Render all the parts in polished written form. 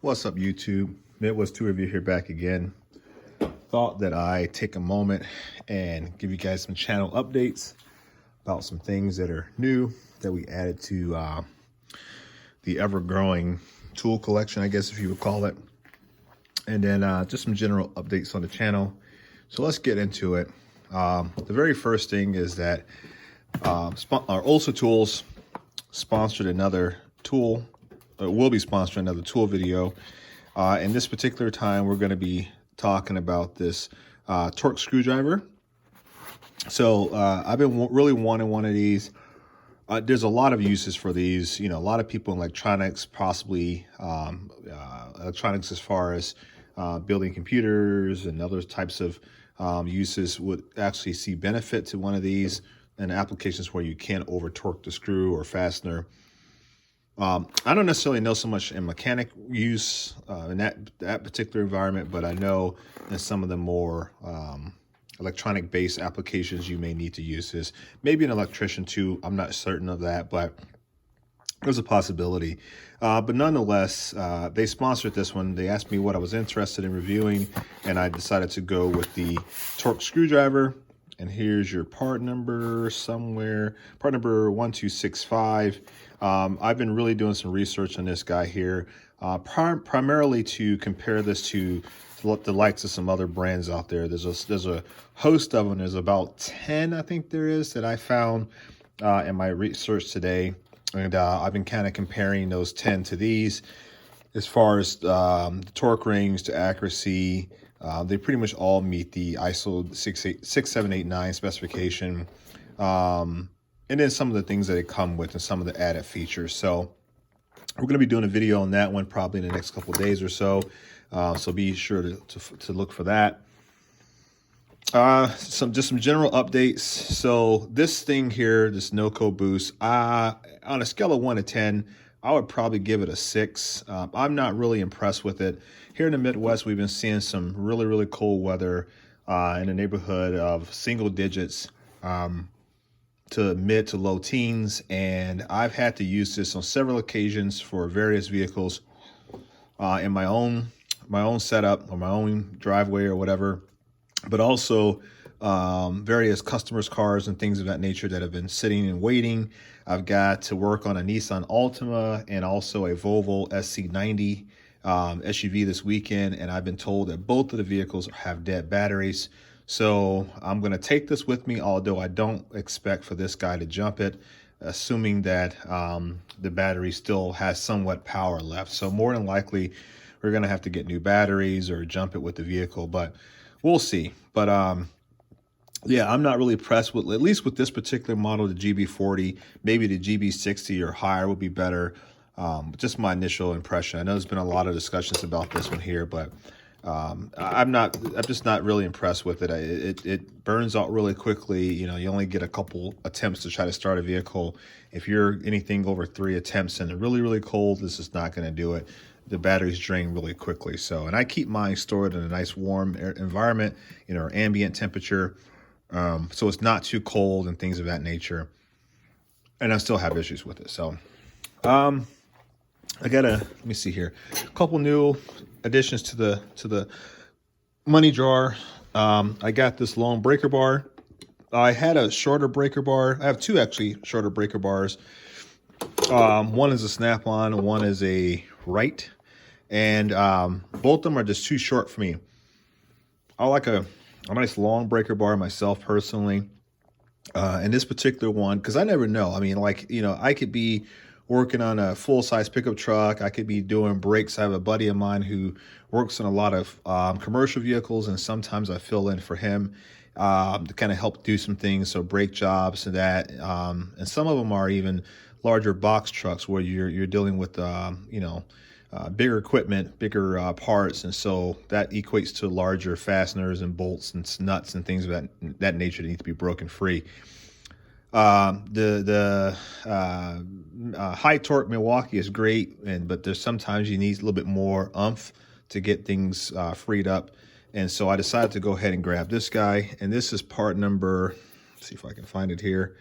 What's up, YouTube? Midwest 2 Review here, back again. Thought that I take a moment and give you guys some channel updates about some things that are new that we added to the ever-growing tool collection, I guess if you would call it. And then just some general updates on the channel. So let's get into it. The very first thing is that our Ulsa Tools sponsored another tool. Will be sponsoring another tool video. In this particular time, we're going to be talking about this torque screwdriver. So I've been really wanting one of these. There's a lot of uses for these. You know, a lot of people in electronics, possibly electronics as far as building computers and other types of uses, would actually see benefit to one of these, and applications where you can't over torque the screw or fastener. I don't necessarily know so much in mechanic use in that particular environment, but I know in some of the more electronic-based applications you may need to use this. Maybe an electrician too. I'm not certain of that, but there's a possibility. But nonetheless, they sponsored this one. They asked me what I was interested in reviewing, and I decided to go with the torque screwdriver. And here's your part number somewhere, part number 1265. I've been really doing some research on this guy here, primarily to compare this to the likes of some other brands out there. There's a host of them. There's about 10, I think there is, that I found in my research today. And I've been kind of comparing those 10 to these as far as the torque range to accuracy. They pretty much all meet the ISO 68789 specification. And then some of the things that they come with and some of the added features. So we're going to be doing a video on that one probably in the next couple of days or so. So be sure to look for that. Just some general updates. So this thing here, this NoCo Boost, on a scale of 1 to 10, I would probably give it a 6. I'm not really impressed with it. Here in the Midwest, we've been seeing some really, really cold weather in the neighborhood of single digits to mid to low teens. And I've had to use this on several occasions for various vehicles in my own setup or my own driveway or whatever, but also various customers' cars and things of that nature that have been sitting and waiting. I've got to work on a Nissan Altima and also a Volvo SC90 SUV this weekend, and I've been told that both of the vehicles have dead batteries. So I'm going to take this with me, although I don't expect for this guy to jump it, assuming that the battery still has somewhat power left. So more than likely, we're going to have to get new batteries or jump it with the vehicle, but we'll see. But yeah, I'm not really impressed with, at least with this particular model, the GB40. Maybe the GB60 or higher would be better. Just my initial impression. I know there's been a lot of discussions about this one here, but I'm just not really impressed with it. It burns out really quickly. You know, you only get a couple attempts to try to start a vehicle. If you're anything over 3 attempts and really, really cold, this is not going to do it. The batteries drain really quickly. So, and I keep mine stored in a nice warm environment, you know, ambient temperature. So it's not too cold and things of that nature. And I still have issues with it. So, let me see here, a couple new additions to the money jar. I got this long breaker bar. I had a shorter breaker bar. I have two actually shorter breaker bars. One is a snap-on and one is a right. And both of them are just too short for me. I like a nice long breaker bar myself personally. And this particular one, because I never know. I mean, like, you know, I could be working on a full-size pickup truck. I could be doing brakes. I have a buddy of mine who works on a lot of commercial vehicles, and sometimes I fill in for him to kind of help do some things, so brake jobs and that. And some of them are even larger box trucks where you're dealing with you know, bigger equipment, bigger parts, and so that equates to larger fasteners and bolts and nuts and things of that nature that need to be broken free. The high torque Milwaukee is great, but there's sometimes you need a little bit more oomph to get things freed up, and so I decided to go ahead and grab this guy. And this is part number, let's see if I can find it here,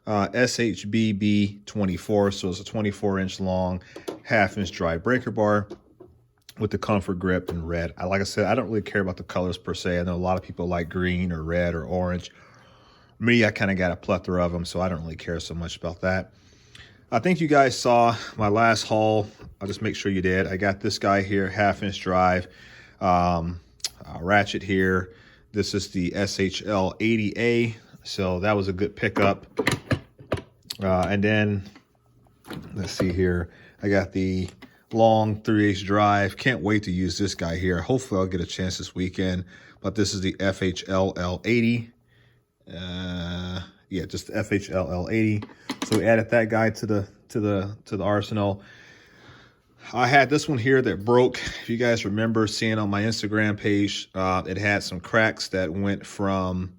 SHBB24. So it's a 24-inch long, half-inch dry breaker bar. with the comfort grip in red. Like I said, I don't really care about the colors per se. I know a lot of people like green or red or orange. Me, I kind of got a plethora of them, so I don't really care so much about that. I think you guys saw my last haul. I'll just make sure you did. I got this guy here, 1/2-inch drive, ratchet here. This is the SHL 80A, so that was a good pickup. And then, let's see here. I got the long 3/8 drive. Can't wait to use this guy here. Hopefully I'll get a chance this weekend. But this is the FHLL 80. Yeah, just the FHLL 80. So we added that guy to the arsenal. I had this one here that broke. If you guys remember seeing on my Instagram page, it had some cracks that went from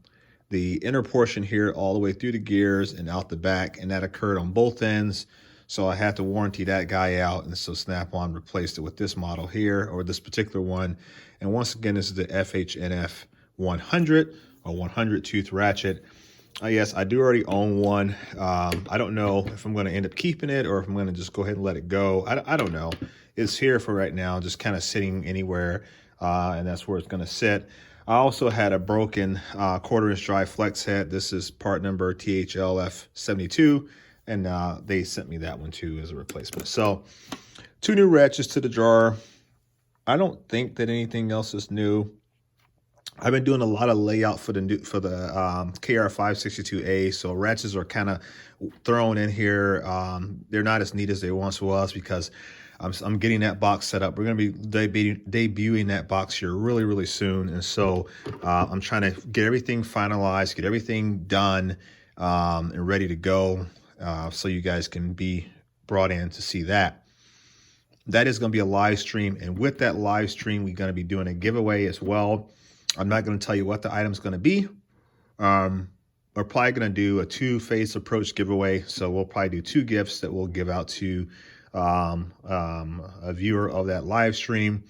the inner portion here all the way through the gears and out the back, and that occurred on both ends. So I had to warranty that guy out, and so Snap-on replaced it with this model here, or this particular one. And once again, this is the FHNF 100 or 100 tooth ratchet. Yes, I do already own one. I don't know if I'm going to end up keeping it or if I'm going to just go ahead and let it go. I don't know. It's here for right now, just kind of sitting anywhere, and that's where it's going to sit. I also had a broken 1/4-inch drive flex head. This is part number THLF72, and they sent me that one too as a replacement. So 2 new ratchets to the jar. I don't think that anything else is new. I've been doing a lot of layout for the KR562A, so ratchets are kind of thrown in here. They're not as neat as they once was because I'm getting that box set up. We're going to be debuting that box here really, really soon, and so I'm trying to get everything finalized, get everything done, and ready to go, so you guys can be brought in to see that. That is going to be a live stream, and with that live stream, we're going to be doing a giveaway as well. I'm not going to tell you what the item's going to be. We're probably going to do a 2-phase approach giveaway. So we'll probably do 2 gifts that we'll give out to a viewer of that live stream.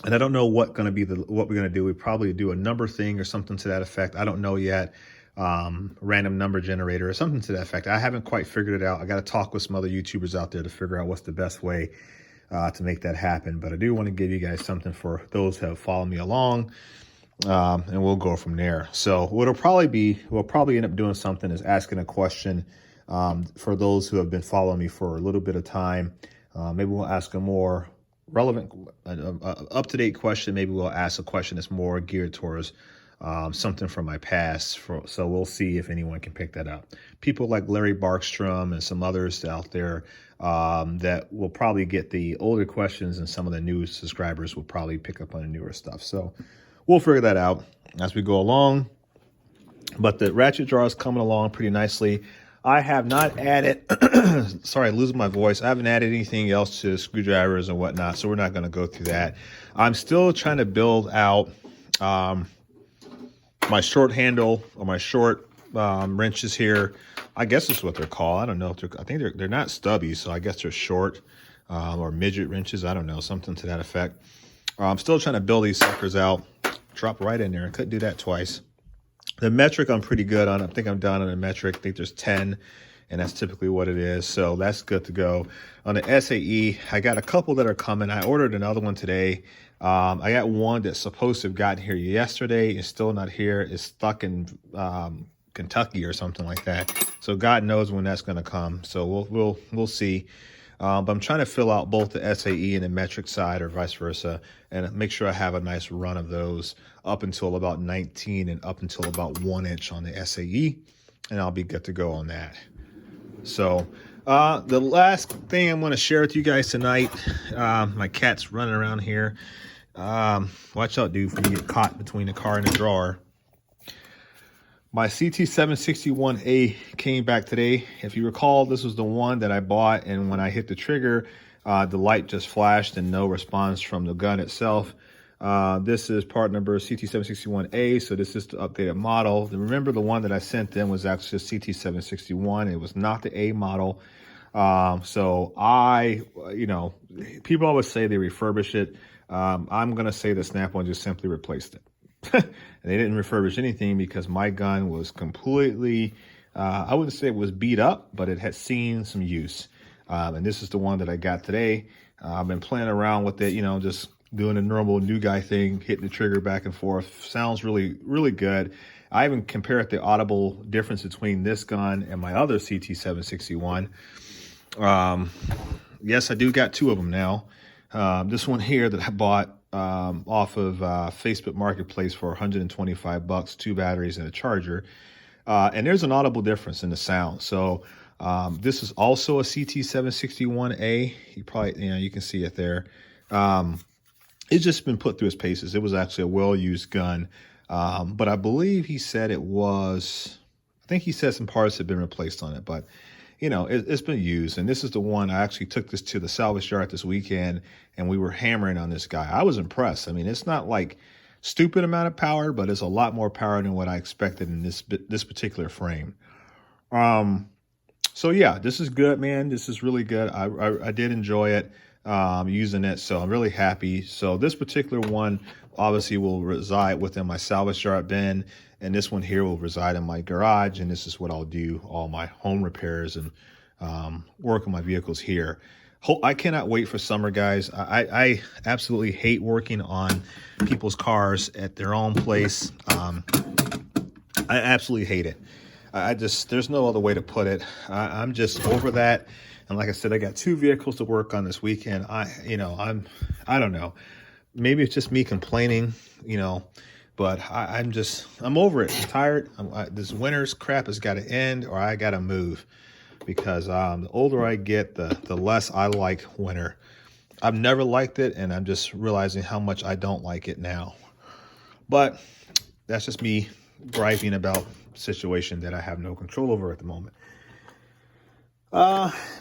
And I don't know what we're going to do. We probably do a number thing or something to that effect. I don't know yet. Random number generator or something to that effect. I haven't quite figured it out. I got to talk with some other YouTubers out there to figure out what's the best way to make that happen. But I do want to give you guys something for those who have followed me along, and we'll go from there. So we'll probably end up doing something is asking a question for those who have been following me for a little bit of time. Maybe we'll ask a more relevant, up-to-date question. Maybe we'll ask a question that's more geared towards something from my past. So we'll see if anyone can pick that up. People like Larry Barkstrom and some others out there that will probably get the older questions, and some of the new subscribers will probably pick up on the newer stuff. So we'll figure that out as we go along. But the ratchet jar is coming along pretty nicely. I have not added, sorry, losing my voice. I haven't added anything else to screwdrivers and whatnot, so we're not going to go through that. I'm still trying to build out my short handle or my short wrenches here. I guess that's what they're called. I don't know. I think they're not stubby, so I guess they're short or midget wrenches. I don't know, something to that effect. I'm still trying to build these suckers out. Drop right in there. I couldn't do that twice. The metric I'm pretty good on. I think I'm done on the metric. I think there's 10, and that's typically what it is. So that's good to go. On the SAE, I got a couple that are coming. I ordered another one today. I got one that's supposed to have gotten here yesterday. It's still not here. It's stuck in Kentucky or something like that. So God knows when that's going to come. So we'll see. But I'm trying to fill out both the SAE and the metric side, or vice versa, and make sure I have a nice run of those up until about 19 and up until about 1 inch on the SAE, and I'll be good to go on that. So the last thing I'm going to share with you guys tonight, my cat's running around here. Watch out, dude, when you get caught between the car and the drawer. My CT761A came back today. If you recall, this was the one that I bought, and when I hit the trigger, the light just flashed and no response from the gun itself. This is part number CT761A, so this is the updated model. Remember, the one that I sent them was actually CT761. It was not the A model. So people always say they refurbish it. I'm going to say that Snap-on just simply replaced it. And they didn't refurbish anything because my gun was completely, I wouldn't say it was beat up, but it had seen some use. And this is the one that I got today. I've been playing around with it, you know, just doing a normal new guy thing, hitting the trigger back and forth. Sounds really, really good. I even compared the audible difference between this gun and my other CT761. Yes, I do got two of them now. This one here that I bought off of Facebook Marketplace for 125 bucks, 2 batteries and a charger. And there's an audible difference in the sound. So this is also a CT761A. You probably, you can see it there. It's just been put through its paces. It was actually a well-used gun. But I believe he said it was, I think he said some parts had been replaced on it, but you know, it's been used. And this is the one, I actually took this to the salvage yard this weekend and we were hammering on this guy. I was impressed. I mean, it's not like stupid amount of power, but it's a lot more power than what I expected in this particular frame. So yeah, this is good, man. This is really good. I did enjoy it using it, so I'm really happy. So this particular one obviously will reside within my salvage yard bin, and this one here will reside in my garage, and this is what I'll do all my home repairs and work on my vehicles here. I cannot wait for summer, guys. I absolutely hate working on people's cars at their own place. I absolutely hate it. There's no other way to put it. I'm just over that. And like I said, I got 2 vehicles to work on this weekend. I don't know. Maybe it's just me complaining, you know, but I'm over it. I'm tired. This winter's crap has got to end, or I got to move, because the older I get, the less I like winter. I've never liked it, and I'm just realizing how much I don't like it now. But that's just me griping about a situation that I have no control over at the moment.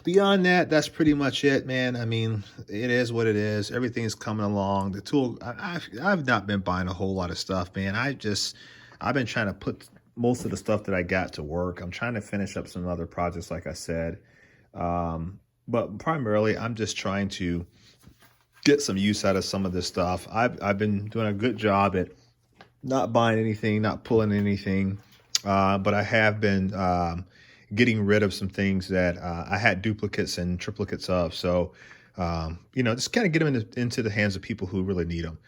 Beyond that, that's pretty much it, man. I mean, it is what it is. Everything's coming along. The tool, I've not been buying a whole lot of stuff, man. I've been trying to put most of the stuff that I got to work. I'm trying to finish up some other projects, like I said. But primarily, I'm just trying to get some use out of some of this stuff. I've been doing a good job at not buying anything, not pulling anything. But I have been getting rid of some things that I had duplicates and triplicates of. So, you know, just kind of get them into the hands of people who really need them.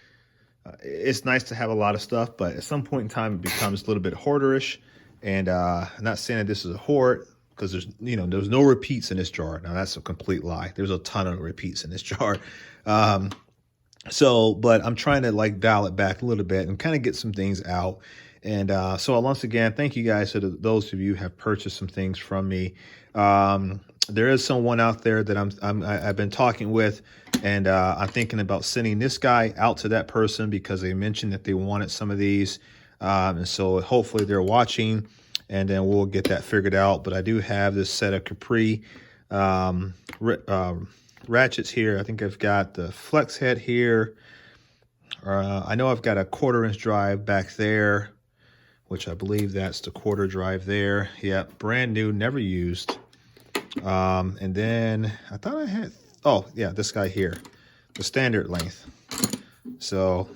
It's nice to have a lot of stuff, but at some point in time, it becomes a little bit hoarderish. And I'm not saying that this is a hoard, because there's no repeats in this jar. Now, that's a complete lie. There's a ton of repeats in this jar. But I'm trying to like dial it back a little bit and kind of get some things out. And so once again, thank you guys to those of you who have purchased some things from me. There is someone out there that I've been talking with, and I'm thinking about sending this guy out to that person, because they mentioned that they wanted some of these. And so hopefully they're watching, and then we'll get that figured out. But I do have this set of Capri ratchets here. I think I've got the flex head here. I know I've got a 1/4-inch drive back there, which I believe that's the 1/4 drive there. Yeah, brand new, never used. And then I thought I had, oh yeah, this guy here, the standard length. So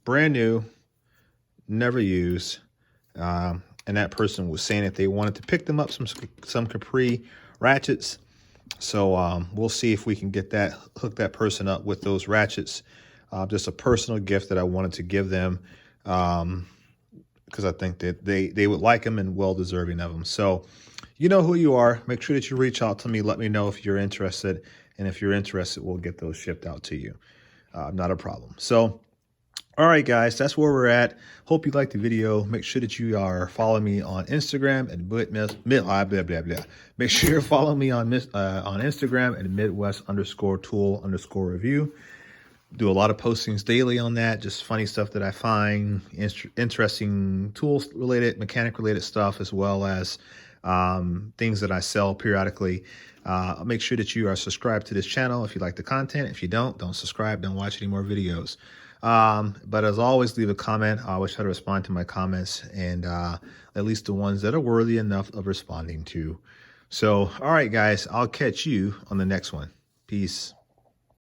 brand new, never used. And that person was saying that they wanted to pick them up some Capri ratchets. So we'll see if we can hook that person up with those ratchets. Just a personal gift that I wanted to give them, because I think that they would like them and well deserving of them. So you know who you are. Make sure that you reach out to me. Let me know if you're interested. And if you're interested, we'll get those shipped out to you. Not a problem. So, all right, guys, that's where we're at. Hope you liked the video. Make sure that you are following me on Instagram and Make sure you're following me on Instagram at Midwest_tool_review. Do a lot of postings daily on that, just funny stuff that I find, interesting tools related, mechanic related stuff, as well as things that I sell periodically. Make sure that you are subscribed to this channel if you like the content. If you don't subscribe, don't watch any more videos. But as always, leave a comment. I always try to respond to my comments, and at least the ones that are worthy enough of responding to. So, all right, guys, I'll catch you on the next one. Peace.